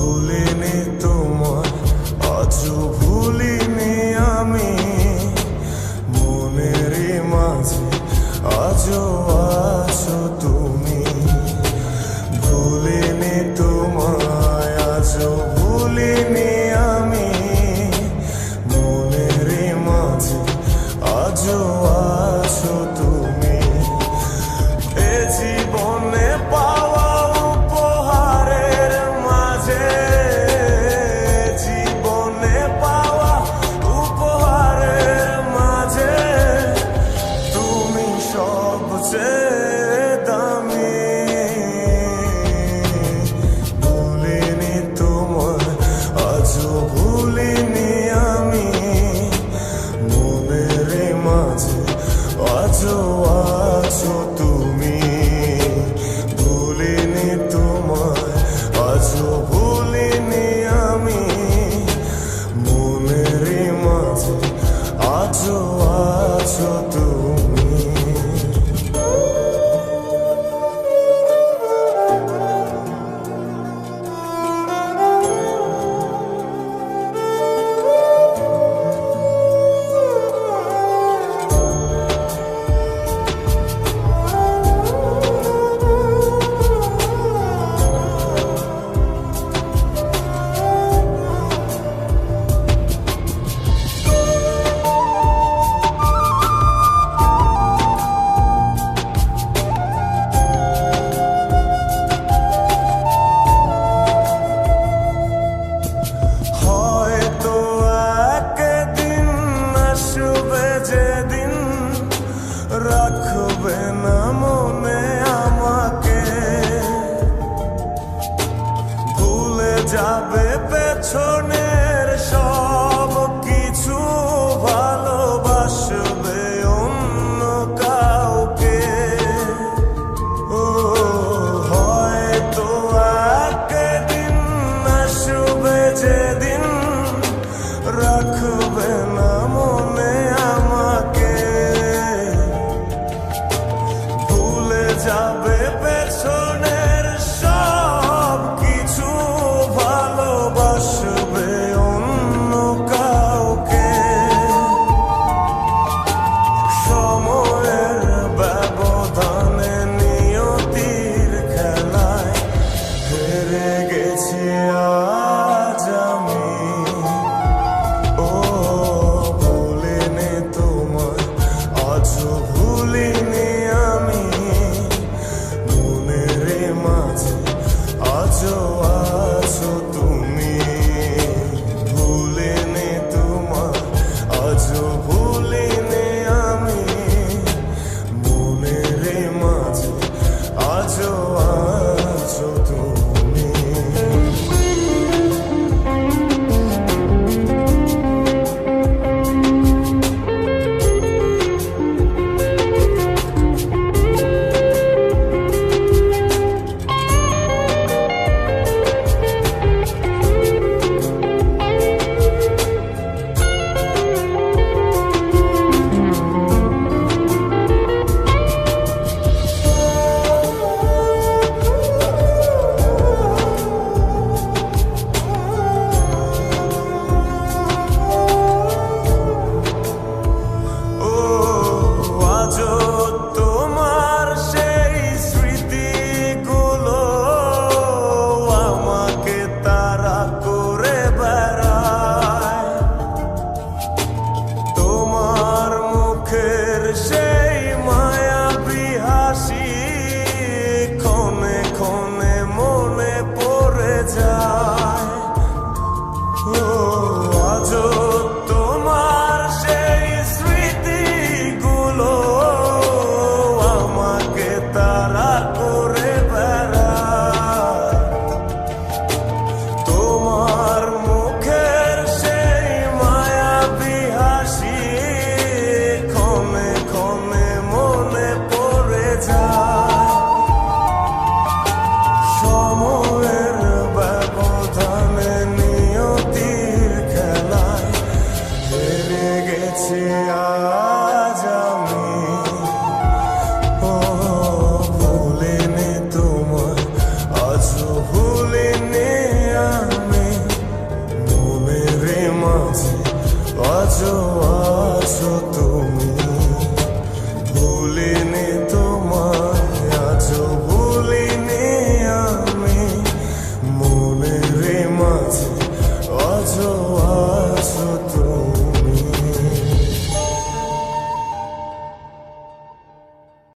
ভুলিনি তোমায়, আজও ভুলিনি আমি, মনেরই মাঝে আজও আছো তুমি। ভুলিনি তোমায়, আজও ভুলিনি আমি, মনেরই মাঝে আজও আছো তুমি। এ জীবনে পাওয়া উপহারের মাঝে, জীবনে পাওয়া উপহারের মাঝে তুমি সবচেয়ে দামি। ভুলিনি তোমায়, আজও ভুলিনি আমি, মনের মাঝে আজও আছো তুমি। ভুলিনি তোমায়, আজও ভুলিনি আমি, মনের মাঝে আজও আছো তুমি। রাখবে না মনে আমাকে, ভুলে যাবে পেছনে